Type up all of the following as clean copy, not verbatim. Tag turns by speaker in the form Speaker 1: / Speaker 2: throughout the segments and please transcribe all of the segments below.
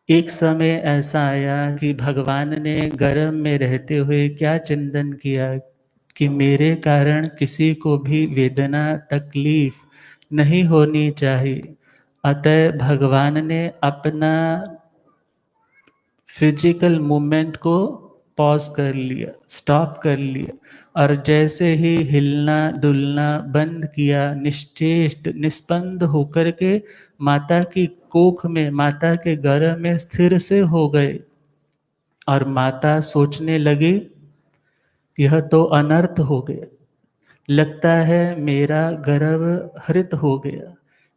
Speaker 1: एक समय ऐसा आया कि भगवान ने गर्भ में रहते हुए क्या चिंतन किया कि मेरे कारण किसी को भी वेदना तकलीफ नहीं होनी चाहिए। अतः भगवान ने अपना फिजिकल मूवमेंट को पॉज कर लिया, स्टॉप कर लिया, और जैसे ही हिलना डुलना बंद किया, निश्चेष्ट निस्पंद होकर के माता की कोख में, माता के गर्भ में स्थिर से हो गए। और माता सोचने लगी, यह तो अनर्थ हो गया, लगता है मेरा गर्भ हरित हो गया,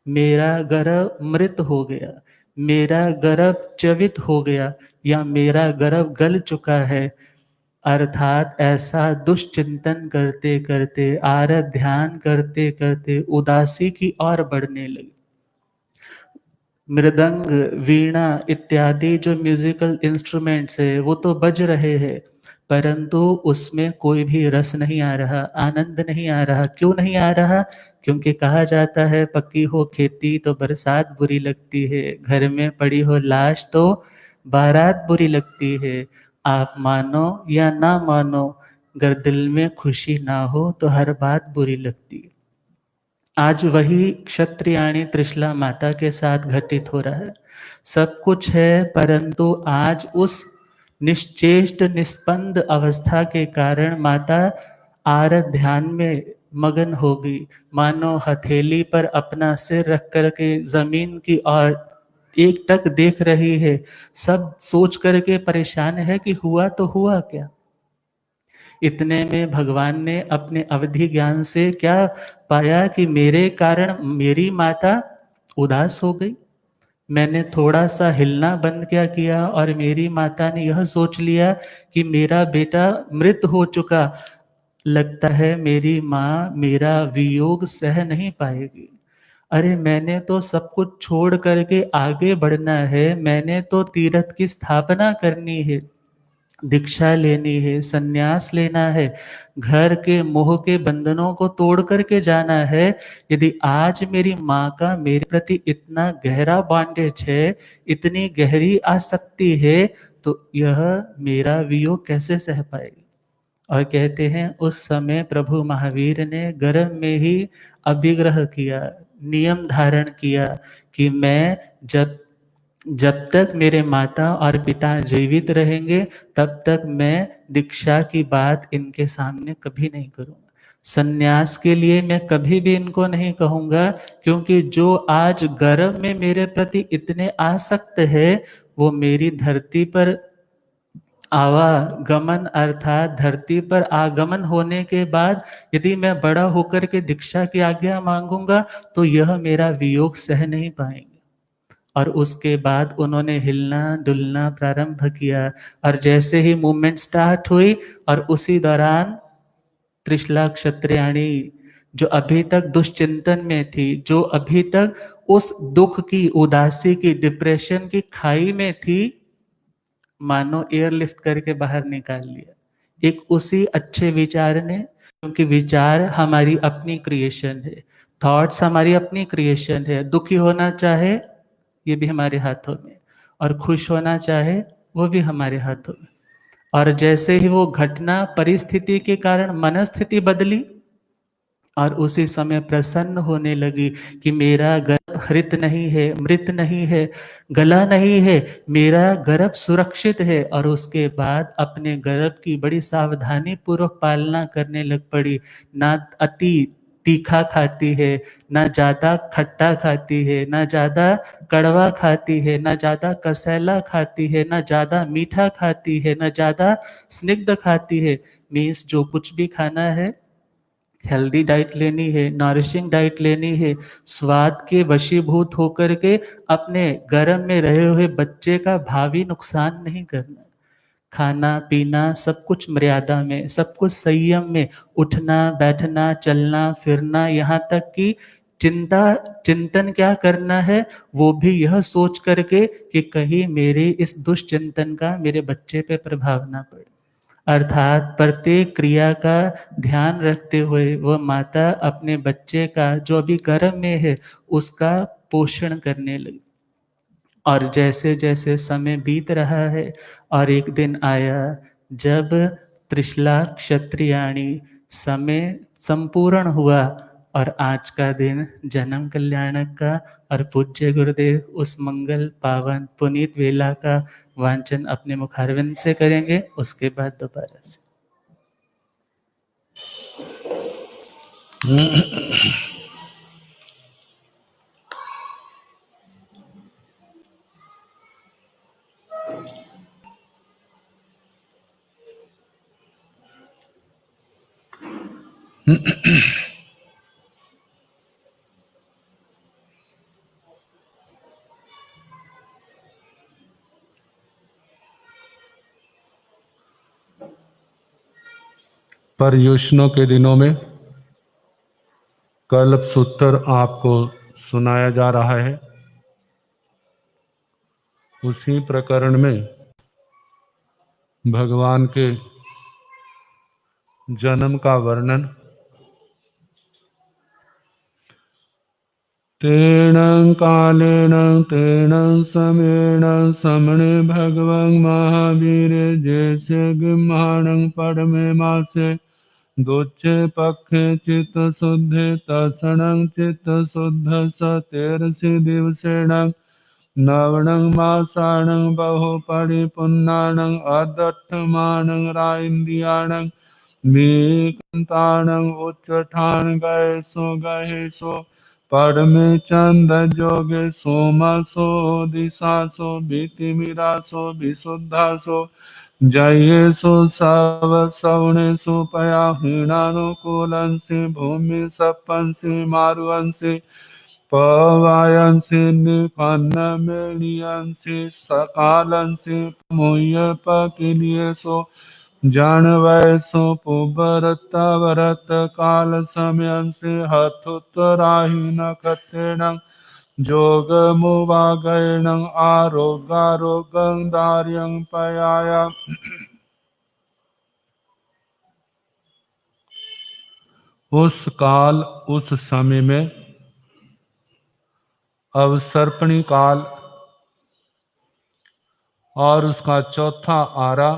Speaker 1: मेरा गर्भ मृत हो गया, मेरा गर्भ च्यवित हो गया, या मेरा गर्भ गल चुका है। अर्थात ऐसा दुष्चिंतन करते करते, आरत ध्यान करते करते उदासी की ओर बढ़ने लगी। मृदंग, वीणा इत्यादि जो म्यूजिकल इंस्ट्रूमेंट्स है वो तो बज रहे हैं, परंतु उसमें कोई भी रस नहीं आ रहा, आनंद नहीं आ रहा। क्यों नहीं आ रहा? क्योंकि कहा जाता है पक्की हो खेती तो बरसात बुरी लगती है, घर में पड़ी हो लाश तो बारात बुरी लगती है। आप मानो या ना मानो, अगर दिल में खुशी ना हो तो हर बात बुरी लगती है। आज वही क्षत्रियाणी त्रिशला माता के साथ घटित हो रहा है। सब कुछ है, परंतु आज उस निश्चेष्ट निस्पंद अवस्था के कारण माता आरत ध्यान में मगन हो गई, मानो हथेली पर अपना सिर रख करके जमीन की ओर एक टक देख रही है। सब सोच करके परेशान है कि हुआ तो हुआ क्या। इतने में भगवान ने अपने अवधि ज्ञान से क्या पाया कि मेरे कारण मेरी माता उदास हो गई। मैंने थोड़ा सा हिलना बंद क्या किया और मेरी माता ने यह सोच लिया कि मेरा बेटा मृत हो चुका, लगता है मेरी माँ मेरा वियोग सह नहीं पाएगी। अरे मैंने तो सब कुछ छोड़ करके आगे बढ़ना है, मैंने तो तीर्थ की स्थापना करनी है, दीक्षा लेनी है, सन्यास लेना है, घर के मोह के बंधनों को तोड़ करके जाना है। यदि आज मेरी माँ का मेरे प्रति इतना गहरा बॉन्डेज है, इतनी गहरी आसक्ति है, तो यह मेरा वियोग कैसे सह पाएगी। और कहते हैं उस समय प्रभु महावीर ने गर्भ में ही अभिग्रह किया, नियम धारण किया कि मैं जब जब तक मेरे माता और पिता जीवित रहेंगे तब तक मैं दीक्षा की बात इनके सामने कभी नहीं करूंगा। सन्यास के लिए मैं कभी भी इनको नहीं कहूंगा, क्योंकि जो आज गर्भ में मेरे प्रति इतने आसक्त है, वो मेरी धरती पर आवागमन अर्थात धरती पर आगमन होने के बाद यदि मैं बड़ा होकर के दीक्षा की आज्ञा मांगूंगा तो यह मेरा वियोग सह नहीं पाएंगे। और उसके बाद उन्होंने हिलना डुलना प्रारंभ किया, और जैसे ही मूवमेंट स्टार्ट हुई और उसी दौरान त्रिशला क्षत्रियाणी जो अभी तक दुश्चिंतन में थी, जो अभी तक उस दुख की, उदासी की, डिप्रेशन की खाई में थी, मानो एयरलिफ्ट करके बाहर निकाल लिया एक उसी अच्छे विचार ने। क्योंकि विचार हमारी अपनी क्रिएशन है, थॉट्स हमारी अपनी क्रिएशन है। दुखी होना चाहे ये भी हमारे हाथों में, और खुश होना चाहे वो भी हमारे हाथों में। और जैसे ही वो घटना परिस्थिति के कारण मनस्थिति बदली, और उसी समय प्रसन्न होने लगी कि मेरा गर्भ हरित नहीं है, मृत नहीं है, गला नहीं है, मेरा गर्भ सुरक्षित है। और उसके बाद अपने गर्भ की बड़ी सावधानी पूर्वक पालना करने लग पड़ी। ना अति तीखा खाती है, ना ज्यादा खट्टा खाती है, ना ज्यादा कड़वा खाती है, ना ज्यादा कसैला खाती है, ना ज्यादा मीठा खाती है, ना ज्यादा स्निग्ध खाती है। मीन्स जो कुछ भी खाना है, हेल्दी डाइट लेनी है, नॉरिशिंग डाइट लेनी है, स्वाद के वशीभूत होकर के अपने गर्भ में रहे हुए बच्चे का भावी नुकसान नहीं करना। खाना पीना सब कुछ मर्यादा में, सब कुछ संयम में, उठना बैठना चलना फिरना, यहाँ तक कि चिंता चिंतन क्या करना है वो भी यह सोच करके कि कहीं मेरे इस दुष्चिंतन का मेरे बच्चे पे प्रभाव ना पड़े। अर्थात प्रत्येक क्रिया का ध्यान रखते हुए वह माता अपने बच्चे का जो अभी गर्भ में है उसका पोषण करने लगी। और जैसे जैसे समय बीत रहा है और एक दिन आया जब त्रिशला क्षत्रियाणी समय संपूर्ण हुआ और आज का दिन जन्म कल्याणक का और पूज्य गुरुदेव उस मंगल पावन पुनीत वेला का वांचन अपने मुखारविंद से करेंगे। उसके बाद दोबारा से
Speaker 2: पर्युषणों के दिनों में कल्प सूत्र आपको सुनाया जा रहा है। उसी प्रकरण में भगवान के जन्म का वर्णन तेन कालेन तेन समेण समणे भगवं महावीर जैसे गिम्हाणं परमे मासे दोचे पक्षे चित्त शुद्धे तसणं चित्त शुद्ध स तेरसि दिवसेण नवणं मासाणं बहु परिपुन्नाणं अदट्ठमाणं राइन्द्रियाणं विकंताणं उच्चठान गहेसो परमे चंद जोगे सोमासो दिशासो भीतिमिरासो विशुद्धासो जयेषु सव सवणेषु पया हीनानुकूलंसि भूमि सप्पंसि मारुवंसि पवायंसि निपन्नमेणियंसि सकालंसि मुह्य पकिलियेषु जानवैसो पुबरत वरत काल समयंसि हतुतराहि नक्षत्रेण जोगमुवागैण आरोग्यारोग्यं दार्यं पयाय। उस काल उस समय में अवसर्पणी काल और उसका चौथा आरा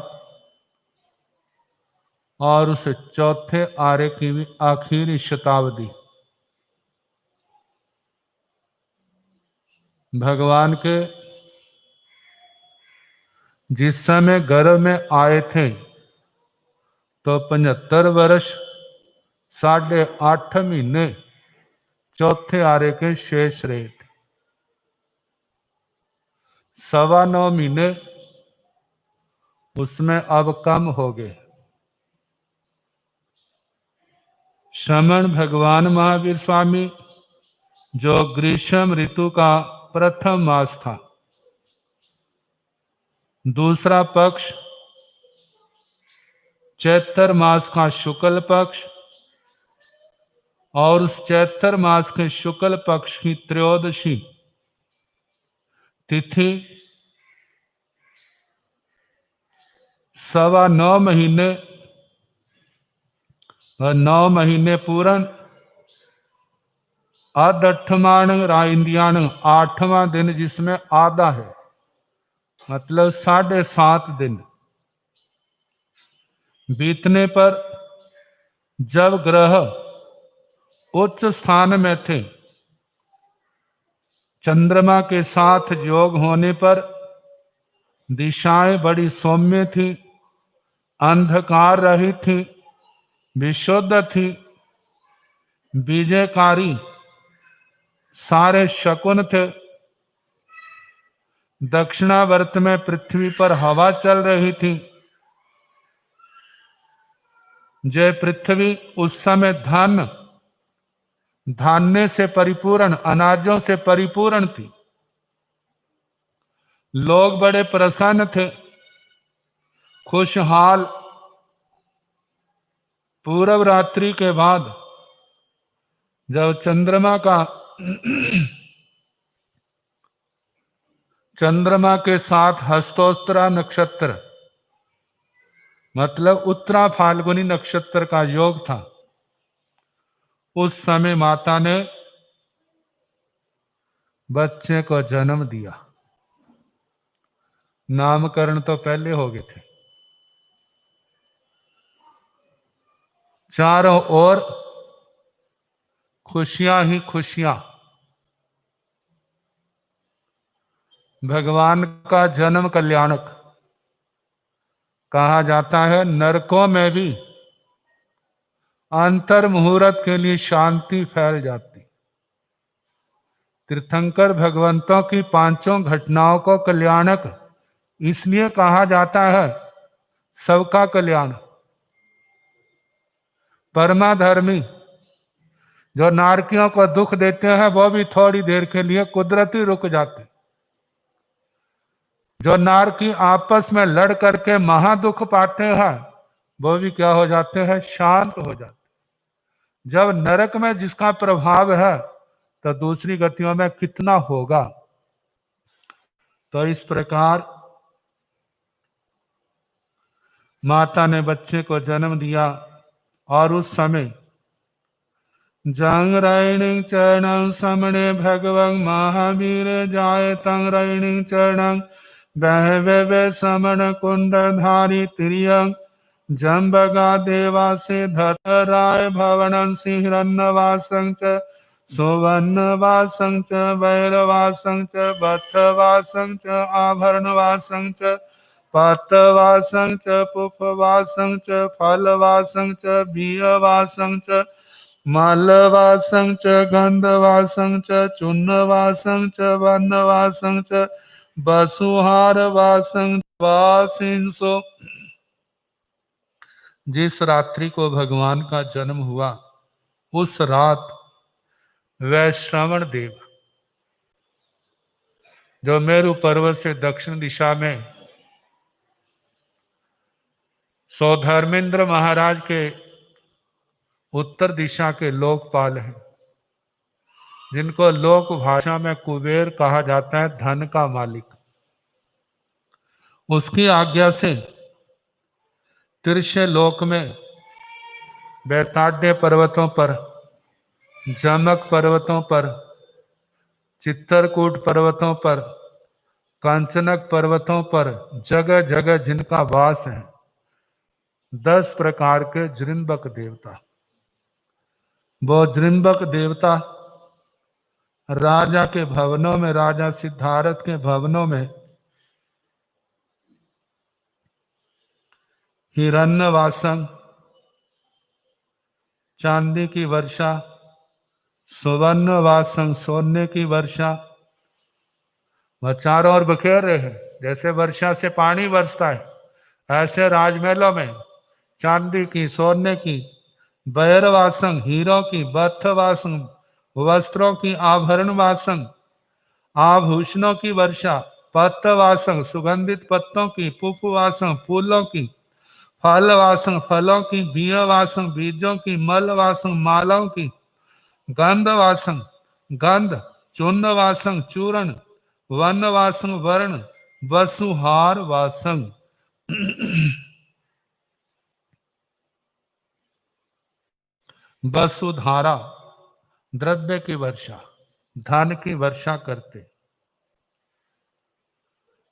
Speaker 2: और उस चौथे आरे की भी आखिरी शताब्दी भगवान के जिस समय गर्भ में आए थे तो 75 वर्ष 8.5 महीने चौथे आरे के शेष रहे थे। 9.25 महीने उसमें अब कम हो गए। श्रमण भगवान महावीर स्वामी जो ग्रीष्म ऋतु का प्रथम मास था, दूसरा पक्ष चैत्र मास का शुक्ल पक्ष और उस चैत्र मास के शुक्ल पक्ष की त्रयोदशी तिथि 9.25 महीने और 9 महीने पूर्ण अदठमाण राइंदियाण 8वां दिन जिसमें आधा है, मतलब 7.5 दिन बीतने पर जब ग्रह उच्च स्थान में थे, चंद्रमा के साथ योग होने पर दिशाएं बड़ी सौम्य थी, अंधकार रहित थी, विशुद्ध थी, विजयकारी सारे शकुन थे। दक्षिणावर्त में पृथ्वी पर हवा चल रही थी। जय पृथ्वी उस समय धान्य से परिपूर्ण, अनाजों से परिपूर्ण थी। लोग बड़े प्रसन्न थे, खुशहाल। पूर्व रात्रि के बाद जब चंद्रमा के साथ हस्तोत्तरा नक्षत्र मतलब उत्तरा फाल्गुनी नक्षत्र का योग था, उस समय माता ने बच्चे को जन्म दिया। नामकरण तो पहले हो गए थे। चारों ओर खुशियां ही खुशियां। भगवान का जन्म कल्याणक। कहा जाता है नरकों में भी अंतर मुहूर्त के लिए शांति फैल जाती। तीर्थंकर भगवंतों की पांचों घटनाओं को कल्याणक इसलिए कहा जाता है, सबका कल्याण। परमाधर्मी जो नारकियों को दुख देते हैं वो भी थोड़ी देर के लिए कुदरती रुक जाते। जो नारकी आपस में लड़ करके महादुख पाते हैं वो भी क्या हो जाते हैं, शांत हो जाते। जब नरक में जिसका प्रभाव है तो दूसरी गतियों में कितना होगा। तो इस प्रकार माता ने बच्चे को जन्म दिया और उस समय जंग रैणिंग चरणं समणे भगवं महावीर जाय तंग रैणिंग चरणं बहवे समण कुंड धारी तिरियं जम्बगा देवासे धतराय भवनं सिंहरन्नवासं च सुवर्णवासं च वैरवासं च बद्धवासं च आभरणवासं च पत्तवासं च पुष्पवासं च फलवासं च बीयवासं च मालवासं च गंधवासं च चूर्णवासं च वर्णवासं च वसुहारवासं वासिंसो। जिस रात्रि को भगवान का जन्म हुआ उस रात वैश्रवण देव जो मेरु पर्वत से दक्षिण दिशा में सौधर्मेंद्र महाराज के उत्तर दिशा के लोकपाल हैं, जिनको लोक भाषा में कुबेर कहा जाता है, धन का मालिक। उसकी आज्ञा से तिरछे लोक में बैताड्य पर्वतों पर, जमक पर्वतों पर, चित्तरकूट पर्वतों पर, कांचनक पर्वतों पर जगह जगह जिनका वास है 10 प्रकार के जृंबक देवता। वो जृंबक देवता राजा के भवनों में, राजा सिद्धार्थ के भवनों में हिरण्यवासन, चांदी की वर्षा, सुवर्णवासन, सोने की वर्षा, वह चारों ओर बखेर रहे हैं। जैसे वर्षा से पानी बरसता है ऐसे राजमहलों में चांदी की, सोने की, बैरवासन, हीरों की, बद्धवासन, वस्त्रों की, आभरण वासन, आभूषणों की वर्षा, पत्तवासन, सुगंधित पत्तों की, पुष्पवासन, फूलों की, फलवासन, फलों की, बीजवासन, बीजों की, मलवासन, मालाओं की, गंधवासन, गंध, चूर्णवासन, चूर्ण, वनवासन, वर्ण, वसुहार वासन। वसुधारा द्रव्य की वर्षा, धन की वर्षा करते।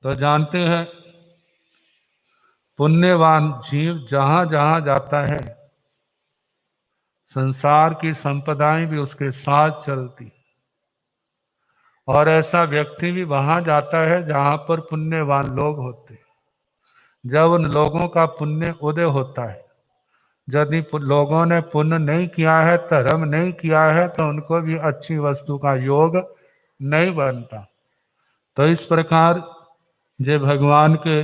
Speaker 2: तो जानते हैं पुण्यवान जीव जहां जहां जाता है संसार की संपदाएं भी उसके साथ चलती, और ऐसा व्यक्ति भी वहां जाता है जहां पर पुण्यवान लोग होते। जब उन लोगों का पुण्य उदय होता है, यदि लोगों ने पुण्य नहीं किया है, धर्म नहीं किया है, तो उनको भी अच्छी वस्तु का योग नहीं बनता। तो इस प्रकार जे भगवान के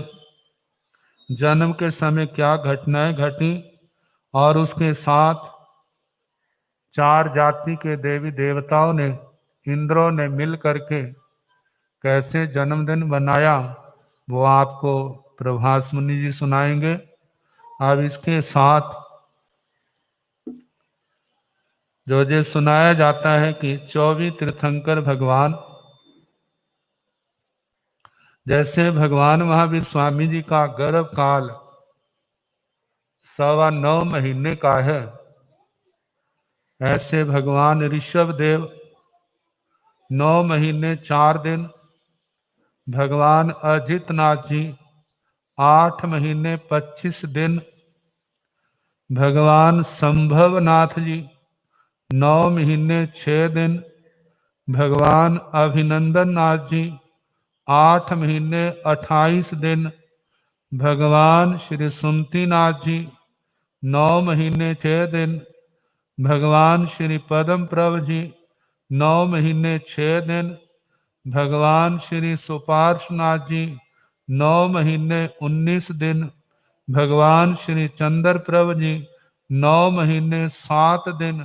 Speaker 2: जन्म के समय क्या घटनाएं घटी और उसके साथ 4 जाति के देवी देवताओं ने, इंद्रों ने मिल करके कैसे जन्मदिन बनाया, वो आपको प्रभास मुनि जी सुनाएंगे। अब इसके साथ जो सुनाया जाता है कि 24 तीर्थंकर भगवान, जैसे भगवान महावीर स्वामी जी का गर्भ काल 9.25 महीने का है, ऐसे भगवान ऋषभ देव 9 महीने 4 दिन भगवान अजितनाथ जी 8 महीने 25 दिन, भगवान संभवनाथ जी 9 महीने 6 दिन, भगवान अभिनंदन नाथ जी 8 महीने 28 दिन, भगवान श्री सुमतीनाथ जी 9 महीने 6 दिन, भगवान श्री पद्म प्रभ जी 9 महीने 6 दिन, भगवान श्री सुपार्श्वनाथ जी 9 महीने 19 दिन, भगवान श्री चंद्र प्रभ जी 9 महीने 7 दिन,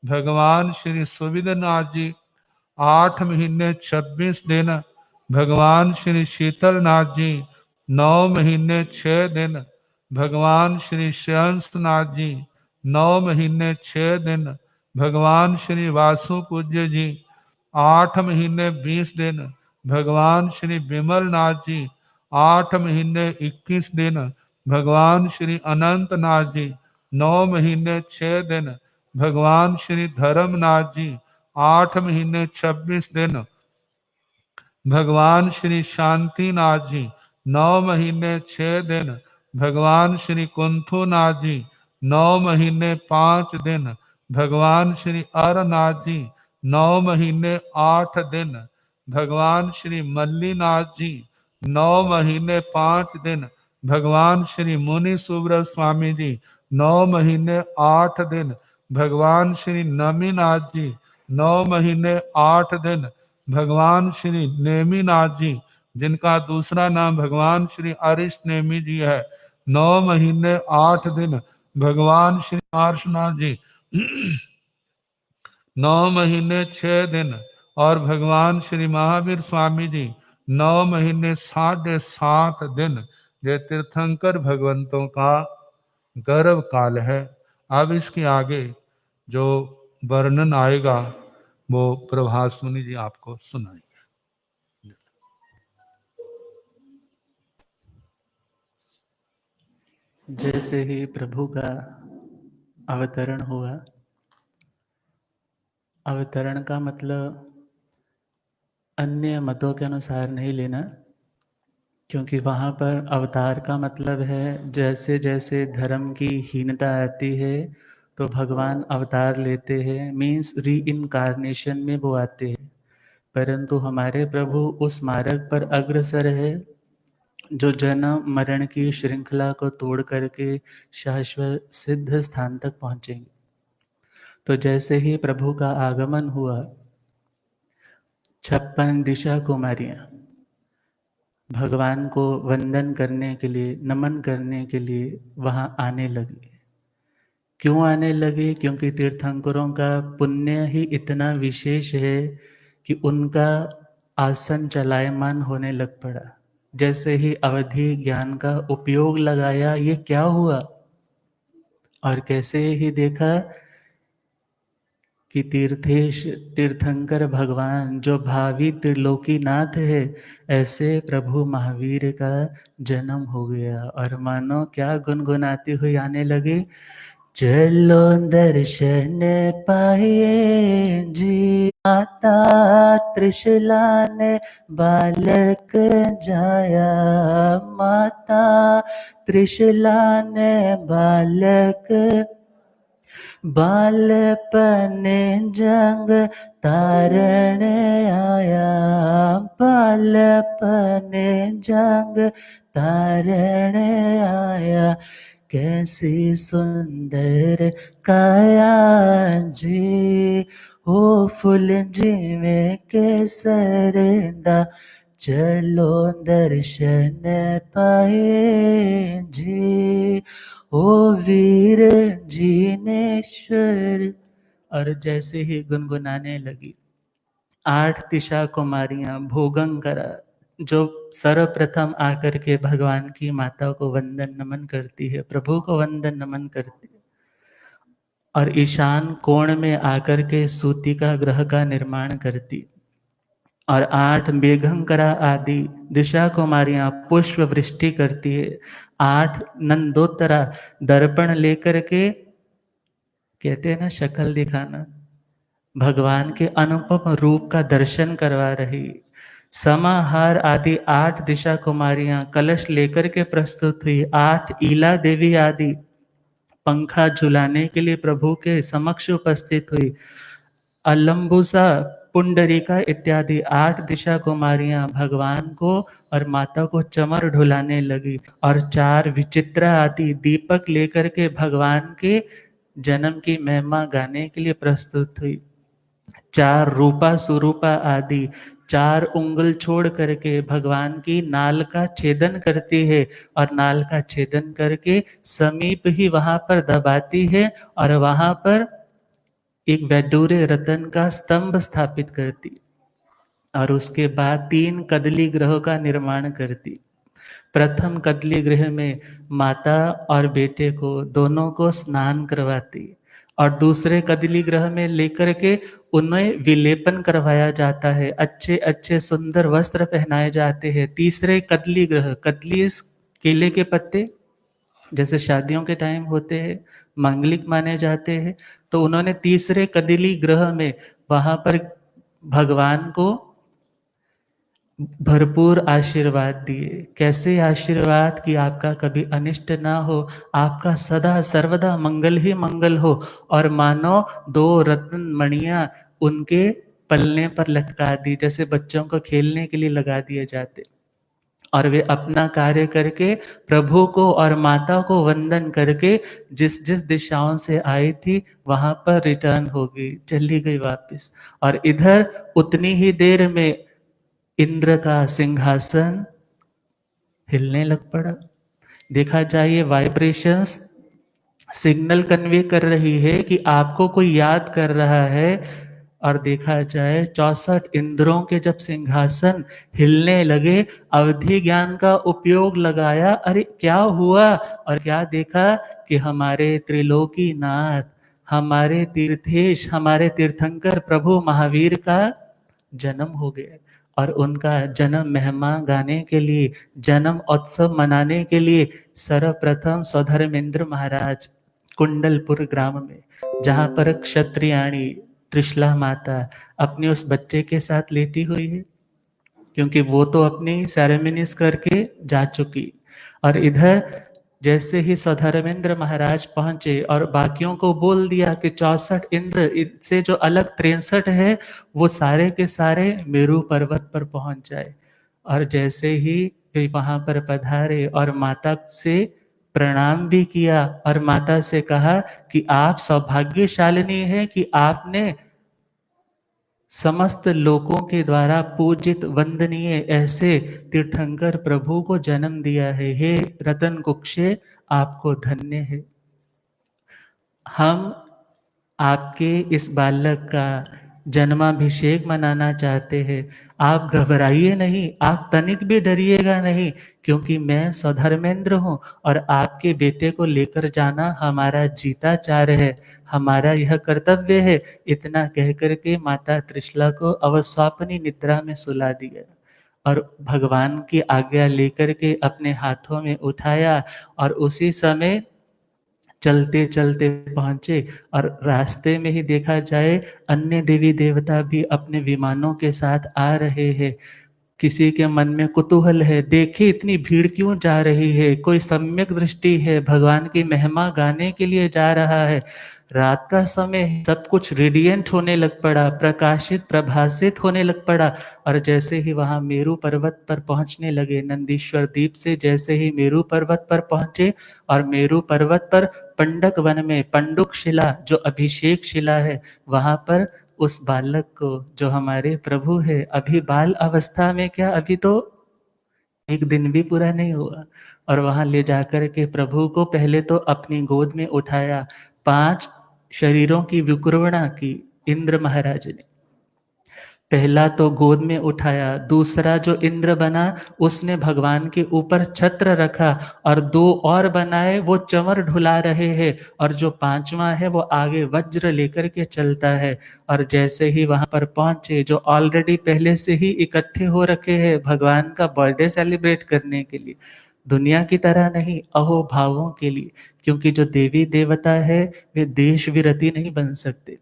Speaker 2: भगवान श्री सुविधनाथ जी 8 महीने 26 दिन, भगवान श्री शीतलनाथ जी 9 महीने 6 दिन, भगवान श्री श्यांसनाथ जी 9 महीने 6 दिन, भगवान श्री वासु पूज्य जी 8 महीने 20 दिन, भगवान श्री विमल नाथ जी 8 महीने 21 दिन, भगवान श्री अनंत नाथ जी 9 महीने 6 दिन, भगवान श्री धर्मनाथ जी 8 महीने 26 दिन, भगवान श्री शांतिनाथ जी 9 महीने 6 दिन, भगवान श्री कुंथुनाथ जी 9 महीने 5 दिन, भगवान श्री अरनाथ जी 9 महीने 8 दिन, भगवान श्री मल्लीनाथ जी 9 महीने 5 दिन, भगवान श्री मुनि सुब्रत स्वामी जी 9 महीने 8 दिन, भगवान श्री नमीनाथ जी 9 महीने 8 दिन, भगवान श्री नेमीनाथ जी जिनका दूसरा नाम भगवान श्री अरिष्ट नेमी जी है 9 महीने 8 दिन, भगवान श्री पार्श्वनाथ जी 9 महीने 6 दिन और भगवान श्री महावीर स्वामी जी 9 महीने 7.5 दिन। ये तीर्थंकर भगवंतों का गर्भ काल है। अब इसके आगे जो वर्णन आएगा वो प्रभास मुनि जी आपको सुनाएंगे।
Speaker 1: जैसे ही प्रभु का अवतरण हुआ, अवतरण का मतलब अन्य मतों के अनुसार नहीं लेना, क्योंकि वहाँ पर अवतार का मतलब है जैसे जैसे धर्म की हीनता आती है तो भगवान अवतार लेते हैं, मीन्स री इनकारनेशन में वो आते हैं। परंतु हमारे प्रभु उस मार्ग पर अग्रसर है जो जन्म मरण की श्रृंखला को तोड़ करके शाश्वत सिद्ध स्थान तक पहुंचेंगे। तो जैसे ही प्रभु का आगमन हुआ, 56 दिशा कुमारियां भगवान को वंदन करने के लिए, नमन करने के लिए वहां आने लगी। क्यों आने लगे? क्योंकि तीर्थंकरों का पुण्य ही इतना विशेष है कि उनका आसन चलायमान होने लग पड़ा। जैसे ही अवधि ज्ञान का उपयोग लगाया, ये क्या हुआ? और कैसे ही देखा कि तीर्थेश तीर्थंकर भगवान जो भावी त्रिलोकीनाथ है, ऐसे प्रभु महावीर का जन्म हो गया। और मानो क्या गुनगुनाती हुई आने लगी, चलो दर्शन पाए जी, माता त्रिशला ने बालक जाया, माता त्रिशला ने बालक, बालपन जंग तारण आया, बालपन जंग तारण आया, कैसी सुंदर काया जी, ओ फूल जी में केसरदा, चलो दर्शन पाए जी, ओ वीर जिनेश्वर। और जैसे ही गुनगुनाने लगी, 8 दिशा कुमारियां भोगंकरा जो सर्वप्रथम आकर के भगवान की माता को वंदन नमन करती है, प्रभु को वंदन नमन करती है, और ईशान कोण में आकर के सूतिका ग्रह का निर्माण करती, और 8 मेघंकरा आदि दिशा कुमारियां पुष्प वृष्टि करती है। 8 नंदोत्तरा दर्पण लेकर के, कहते हैं ना शक्ल दिखाना, भगवान के अनुपम रूप का दर्शन करवा रही। समाहार आदि 8 दिशा कुमारियां कलश लेकर के प्रस्तुत हुई। 8 ईला देवी आदि पंखा झुलाने के लिए प्रभु के समक्ष उपस्थित हुई। अलम्बुसा, पुंडरीका इत्यादि 8 दिशा कुमारियां भगवान को और माता को चमर ढुलाने लगी। और 4 विचित्रा आदि दीपक लेकर के भगवान के जन्म की महिमा गाने के लिए प्रस्तुत हुई। 4 रूपा सुरूपा आदि 4 उंगल छोड़ करके भगवान की नाल का छेदन करती है और नाल का छेदन करके समीप ही वहां पर दबाती है और वहां पर एक वैडूर्य रतन का स्तंभ स्थापित करती और उसके बाद 3 कदली ग्रहों का निर्माण करती। प्रथम कदली गृह में माता और बेटे को दोनों को स्नान करवाती और दूसरे कदली ग्रह में लेकर के उन्हें विलेपन करवाया जाता है, अच्छे अच्छे सुंदर वस्त्र पहनाए जाते हैं। तीसरे कदली ग्रह, कदली इस केले के पत्ते जैसे शादियों के टाइम होते हैं, मांगलिक माने जाते हैं, तो उन्होंने तीसरे कदली ग्रह में वहां पर भगवान को भरपूर आशीर्वाद दिए। कैसे आशीर्वाद कि आपका कभी अनिष्ट ना हो, आपका सदा सर्वदा मंगल ही मंगल हो। और मानो 2 रत्न मणियां उनके पल्ले पर लटका दी, जैसे बच्चों को खेलने के लिए लगा दिए जाते। और वे अपना कार्य करके प्रभु को और माता को वंदन करके जिस जिस दिशाओं से आई थी वहां पर रिटर्न हो गई, चली गई वापस। और इधर उतनी ही देर में इंद्र का सिंहासन हिलने लग पड़ा। देखा जाए ये वाइब्रेशंस सिग्नल कन्वे कर रही है कि आपको कोई याद कर रहा है। और देखा जाए 64 इंद्रों के जब सिंहासन हिलने लगे, अवधि ज्ञान का उपयोग लगाया, अरे क्या हुआ, और क्या देखा कि हमारे त्रिलोकीनाथ, हमारे तीर्थेश, हमारे तीर्थंकर प्रभु महावीर का जन्म हो गया। और उनका जन्म महिमा गाने के लिए, जन्म उत्सव मनाने के लिए सर्वप्रथम स्वधर्मेंद्र महाराज कुंडलपुर ग्राम में, जहां पर क्षत्रियाणी त्रिशला माता अपने उस बच्चे के साथ लेटी हुई है, क्योंकि वो तो अपनी सेरेमनीज करके जा चुकी। और इधर जैसे ही स्वधर्मेंद्र महाराज पहुंचे और बाकियों को बोल दिया कि 64 इंद्र से जो अलग 63 है वो सारे के सारे मेरू पर्वत पर पहुंच जाए। और जैसे ही वे वहां पर पधारे और माता से प्रणाम भी किया और माता से कहा कि आप सौभाग्यशालिनी है कि आपने समस्त लोकों के द्वारा पूजित वंदनीय ऐसे तीर्थंकर प्रभु को जन्म दिया है। हे रतन कुक्षे, आपको धन्य है। हम आपके इस बालक का जन्माभिषेक मनाना चाहते हैं। आप घबराइए नहीं, आप तनिक भी डरिएगा नहीं, क्योंकि मैं स्वधर्मेंद्र हूँ और आपके बेटे को लेकर जाना हमारा जीताचार्य है, हमारा यह कर्तव्य है। इतना कह करके माता त्रिशला को अवस्वापनी निद्रा में सुला दिया और भगवान की आज्ञा लेकर के अपने हाथों में उठाया और उसी समय चलते चलते पहुंचे। और रास्ते में ही देखा जाए अन्य देवी देवता भी अपने विमानों के साथ आ रहे हैं। किसी के मन में कुतूहल है, देखे इतनी भीड़ क्यों जा रही है, कोई सम्यक दृष्टि है, भगवान की महिमा गाने के लिए जा रहा है। रात का समय सब कुछ रेडियंट होने लग पड़ा, प्रकाशित प्रभासित होने लग पड़ा। और जैसे ही वहां मेरू पर्वत पर पहुंचने लगे, नंदीश्वर द्वीप से जैसे ही मेरू पर्वत पर पहुंचे और मेरू पर्वत पर पंडक वन में पंडुक शिला जो अभिषेक शिला है, वहां पर उस बालक को, जो हमारे प्रभु है, अभी बाल अवस्था में क्या, अभी तो एक दिन भी पूरा नहीं हुआ, और वहां ले जाकर के प्रभु को पहले तो अपनी गोद में उठाया। 5 शरीरों की विकुर्वणा की इंद्र महाराज ने। पहला तो गोद में उठाया, दूसरा जो इंद्र बना उसने भगवान के ऊपर छत्र रखा और 2 और बनाए, वो चंवर ढुला रहे हैं। और जो 5वां है वो आगे वज्र लेकर के चलता है। और जैसे ही वहां पर पहुंचे, जो ऑलरेडी पहले से ही इकट्ठे हो रखे हैं भगवान का बर्थडे सेलिब्रेट करने के लिए, दुनिया की तरह नहीं, अहो भावों के लिए, क्योंकि जो देवी देवता है वे देश विरति नहीं बन सकते।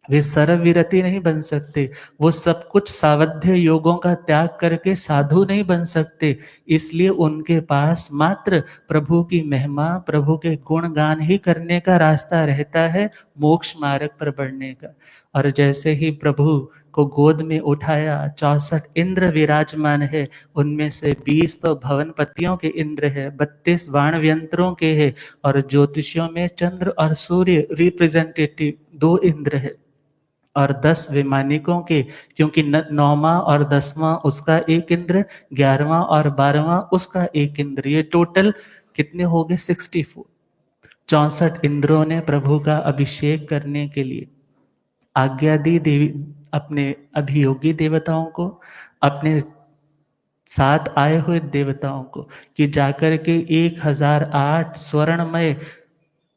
Speaker 1: वे सर्वविरति नहीं बन सकते, वो सब कुछ सावध्य योगों का त्याग करके साधु नहीं बन सकते। इसलिए उनके पास मात्र प्रभु की महिमा, प्रभु के गुणगान ही करने का रास्ता रहता है मोक्ष मार्ग पर बढ़ने का। और जैसे ही प्रभु को गोद में उठाया, 64 इंद्र विराजमान है, उनमें से 20 तो भवनपतियों के इंद्र है, 32 वाणव्यंत्रों के है, और ज्योतिषियों में चंद्र और सूर्य रिप्रेजेंटेटिव 2 इंद्र है, और 10 वैमानिकों के, क्योंकि 9वां और 10वां उसका एक इंद्र, 11वां और 12वां उसका एक इंद्र, ये टोटल कितने हो गए? 64। 64 इंद्रों ने प्रभु का अभिषेक करने के लिए आज्ञा दी देवी अपने अभियोगी देवताओं को, अपने साथ आए हुए देवताओं को, कि जाकर के 1008 स्वर्णमय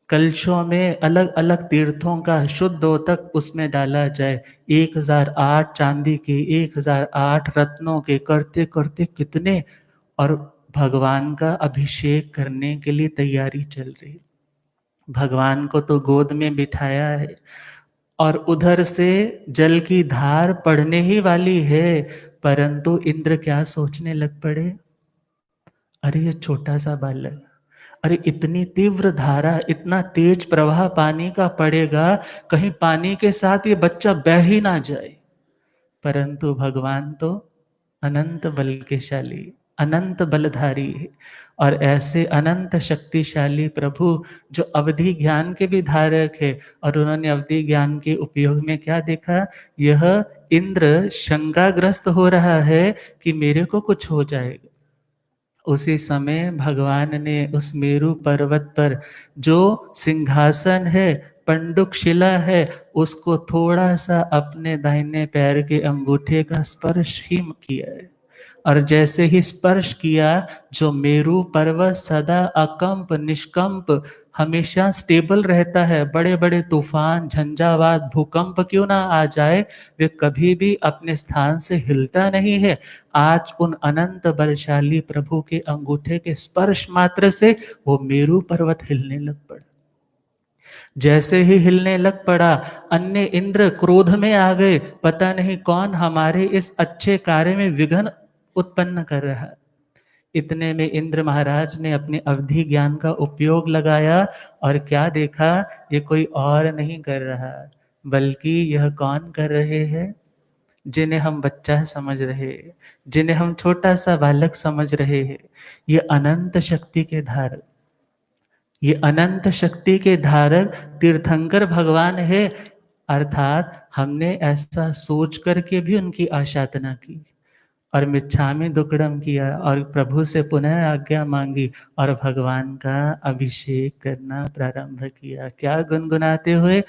Speaker 1: कलशों में अलग अलग तीर्थों का शुद्धोदक उसमें डाला जाए। 1008 चांदी के, 1008 रत्नों के, करते करते कितने, और भगवान का अभिषेक करने के लिए तैयारी चल रही। भगवान को तो गोद में बिठाया है, और उधर से जल की धार पड़ने ही वाली है, परंतु इंद्र क्या सोचने लग पड़े, अरे ये छोटा सा बालक, अरे इतनी तीव्र धारा, इतना तेज प्रवाह पानी का पड़ेगा, कहीं पानी के साथ ये बच्चा बह ही ना जाए। परंतु भगवान तो अनंत बल के शाली, अनंत बलधारी है, और ऐसे अनंत शक्तिशाली प्रभु जो अवधि ज्ञान के भी धारक है, और उन्होंने अवधि ज्ञान के उपयोग में क्या देखा, यह इंद्र शंकाग्रस्त हो रहा है कि मेरे को कुछ हो जाएगा। उसी समय भगवान ने उस मेरु पर्वत पर जो सिंहासन है, पंडुक शिला है, उसको थोड़ा सा अपने दाहिने पैर के अंगूठे का स्पर्श ही किया है, और जैसे ही स्पर्श किया, जो मेरु पर्वत सदा अकंप निष्कंप हमेशा स्टेबल रहता है, बड़े बड़े तूफान झंझावात भूकंप क्यों ना आ जाए, वे कभी भी अपने स्थान से हिलता नहीं है। आज उन अनंत बलशाली प्रभु के अंगूठे के स्पर्श मात्र से वो मेरु पर्वत हिलने लग पड़ा। जैसे ही हिलने लग पड़ा, अन्य इंद्र क्रोध में आ गए, पता नहीं कौन हमारे इस अच्छे कार्य में विघ्न उत्पन्न कर रहा है। इतने में इंद्र महाराज ने अपने अवधि ज्ञान का उपयोग लगाया, और क्या देखा, ये कोई और नहीं कर रहा, बल्कि यह कौन कर रहे हैं, जिन्हें हम बच्चा समझ रहे हैं, जिन्हें हम छोटा सा बालक समझ रहे हैं, ये अनंत शक्ति के धारक, ये अनंत शक्ति के धारक तीर्थंकर भगवान है। अर्थात हमने ऐसा सोच करके भी उनकी आशाधना की, और मिच्छामि दुक्कडम किया, और प्रभु से पुनः आज्ञा मांगी, और भगवान का अभिषेक करना प्रारंभ किया। क्या गुनगुनाते हुए,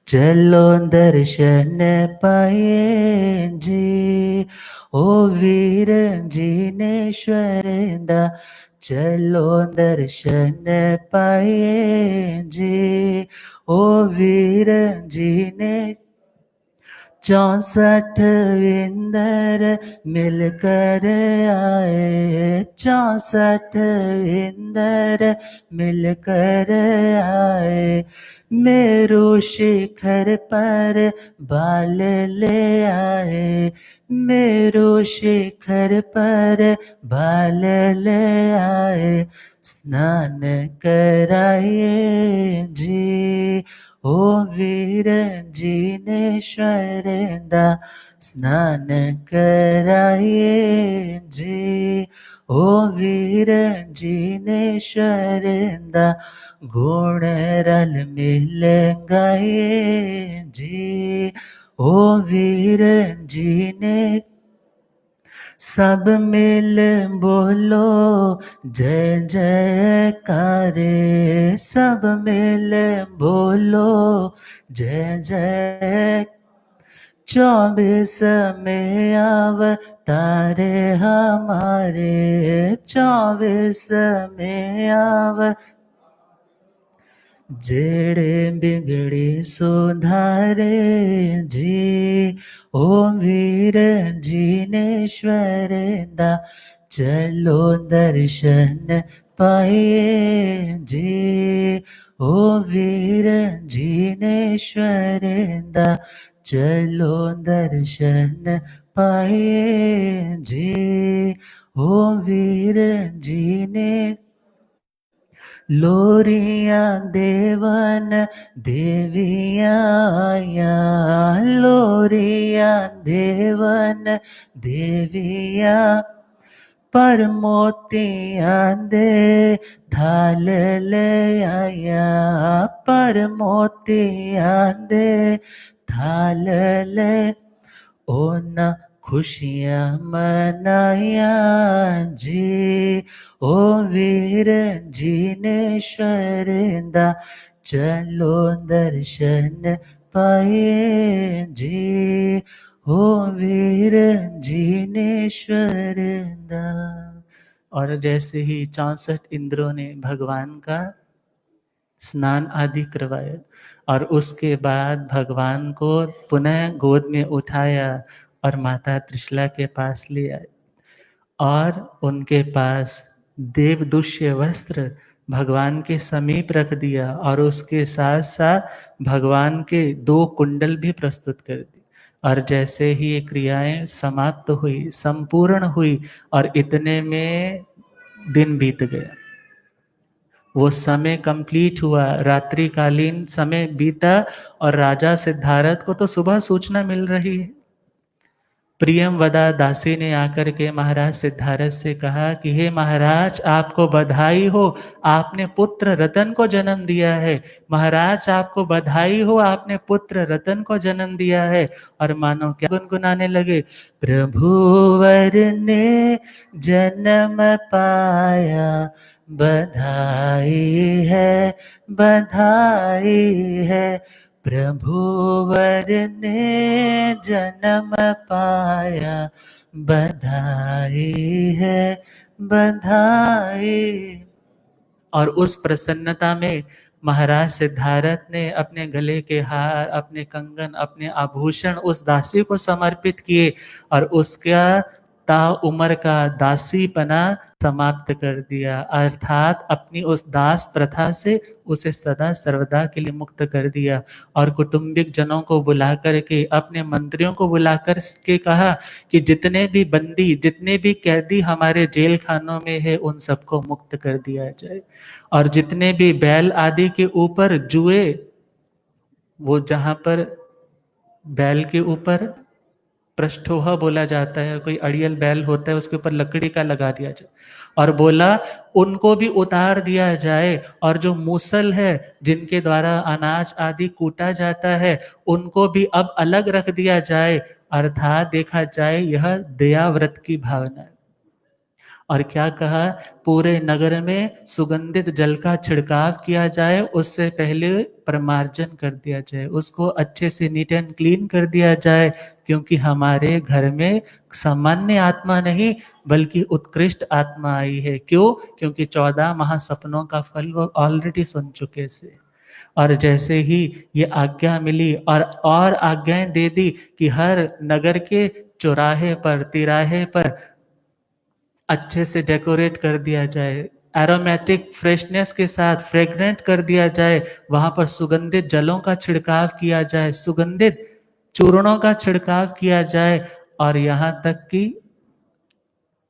Speaker 1: चलो दर्शन पाए जी, ओ वीर जिनेश्वरदा, चलो दर्शन पाए जी, ओ वीर जिने 64 इंद्र मिलकर आए, 64 इंद्र मिलकर आए, मेरु शिखर पर बाल ले आए, मेरु शिखर पर बाल ले आए, स्नान कराइए जी, ओ वीर जिनेश्वरदा, स्नान कराइए जी, ओ वीर जिनेश्वरदा, गुण रल मिल गाइए जी, ओ वीर जिने, सब मिल बोलो जय जयकारे, सब मिल बोलो जय जय, 24 में अवतारे हमारे, 24 में जेड़े बिगड़ी सुधारे जी, ओ वीर जिनेश्वरदा, चलो दर्शन पाए जी, ओ वीर जिनेश्वरदा, चलो दर्शन पाए जी, ओ वीर जिने लोरियां देवन देवियां आया, लोरियां देवन देवियां, पर मोतियां दे थाल ले आया, पर मोतियां दे थाल ले, ओ ना खुशियां मनाया जी, ओ वीर जिनेश्वर दा, चलो दर्शन पाए जी, ओ वीर जिनेश्वर दा। और जैसे ही 64 इंद्रों ने भगवान का स्नान आदि करवाया और उसके बाद भगवान को पुनः गोद में उठाया और माता त्रिशला के पास ले आए और उनके पास देवदुष्य वस्त्र भगवान के समीप रख दिया और उसके साथ साथ भगवान के 2 कुंडल भी प्रस्तुत कर दिए। और जैसे ही ये क्रियाएं समाप्त हुई, संपूर्ण हुई और इतने में दिन बीत गया। वो समय कंप्लीट हुआ, रात्रिकालीन समय बीता और राजा सिद्धार्थ को तो सुबह सूचना मिल रही है। प्रियमवदा दासी ने आकर के महाराज सिद्धार्थ से कहा कि हे महाराज, आपको बधाई हो, आपने पुत्र रतन को जन्म दिया है। महाराज आपको बधाई हो, आपने पुत्र रतन को जन्म दिया है। और मानो क्या गुनगुनाने लगे, प्रभुवर ने जन्म पाया, बधाई है, बधाई है, प्रभुवर ने जन्म पाया, बधाई है, बधाई। और उस प्रसन्नता में महाराज सिद्धार्थ ने अपने गले के हार, अपने कंगन, अपने आभूषण उस दासी को समर्पित किए और उसका ता उम्र का दासीपना समाप्त कर दिया, अर्थात अपनी उस दास प्रथा से उसे सदा सर्वदा के लिए मुक्त कर दिया। और कुटुंबिक जनों को बुला करके, अपने मंत्रियों को बुलाकर के कहा कि जितने भी बंदी, जितने भी कैदी हमारे जेल खानों में है, उन सबको मुक्त कर दिया जाए। और जितने भी बैल आदि के ऊपर जुए, वो जहां पर बैल के ऊपर पृष्ठोहा बोला जाता है, कोई अड़ियल बैल होता है, उसके ऊपर लकड़ी का लगा दिया जाए, और बोला उनको भी उतार दिया जाए, और जो मूसल है जिनके द्वारा अनाज आदि कूटा जाता है, उनको भी अब अलग रख दिया जाए। अर्थात देखा जाए यह दया व्रत की भावना है। और क्या कहा, पूरे नगर में सुगंधित जल का छिड़काव किया जाए, उससे पहले प्रमार्जन कर दिया जाए, उसको अच्छे से नीट एंड क्लीन कर दिया जाए, क्योंकि हमारे घर में सामान्य आत्मा नहीं बल्कि उत्कृष्ट आत्मा आई है। क्यों? क्योंकि 14 महासपनों का फल वो ऑलरेडी सुन चुके से। और जैसे ही ये आज्ञा मिली और आज्ञाएं दे दी कि हर नगर के चौराहे पर, तिराहे पर अच्छे से डेकोरेट कर दिया जाए, एरोमेटिक फ्रेशनेस के साथ फ्रेग्रेंट कर दिया जाए, वहां पर सुगंधित जलों का छिड़काव किया जाए, सुगंधित चूर्णों का छिड़काव किया जाए। और यहाँ तक कि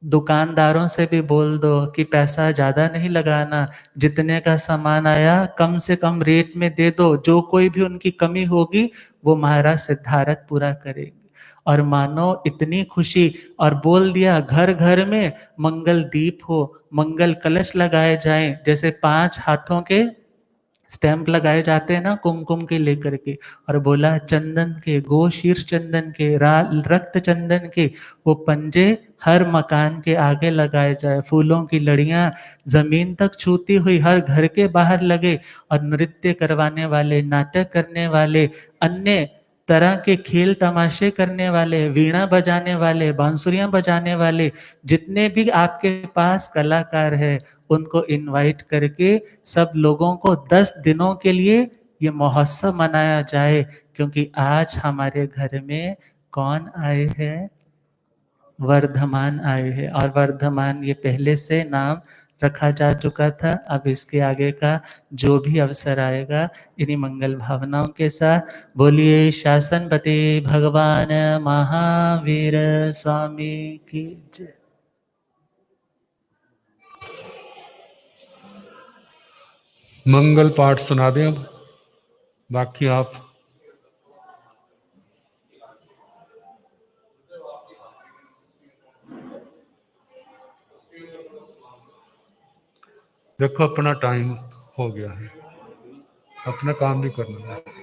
Speaker 1: दुकानदारों से भी बोल दो कि पैसा ज्यादा नहीं लगाना, जितने का सामान आया कम से कम रेट में दे दो, जो कोई भी उनकी कमी होगी वो महाराज सिद्धार्थ पूरा करेंगे। और मानो इतनी खुशी, और बोल दिया घर घर में मंगल दीप हो, मंगल कलश लगाए जाएं, जैसे 5 हाथों के स्टैंप लगाए जाते हैं ना कुमकुम के लेकर के। और बोला चंदन के, गो शीर्ष चंदन के, रक्त चंदन के वो पंजे हर मकान के आगे लगाए जाए, फूलों की लड़ियां जमीन तक छूती हुई हर घर के बाहर लगे, और नृत्य करवाने वाले, नाटक करने वाले, अन्य तरह के खेल तमाशे करने वाले, वीणा बजाने वाले, बांसुरियां बजाने वाले, जितने भी आपके पास कलाकार है, उनको इनवाइट करके सब लोगों को 10 दिनों के लिए ये महोत्सव मनाया जाए। क्योंकि आज हमारे घर में कौन आए हैं? वर्धमान आए हैं और वर्धमान ये पहले से नाम रखा जा चुका था। अब इसके आगे का जो भी अवसर आएगा इन्हीं मंगल भावनाओं के साथ बोलिए शासनपति भगवान महावीर स्वामी की जय।
Speaker 2: मंगल पाठ सुना दें अब, बाकी आप देखो अपना टाइम हो गया है, अपना काम भी करना है।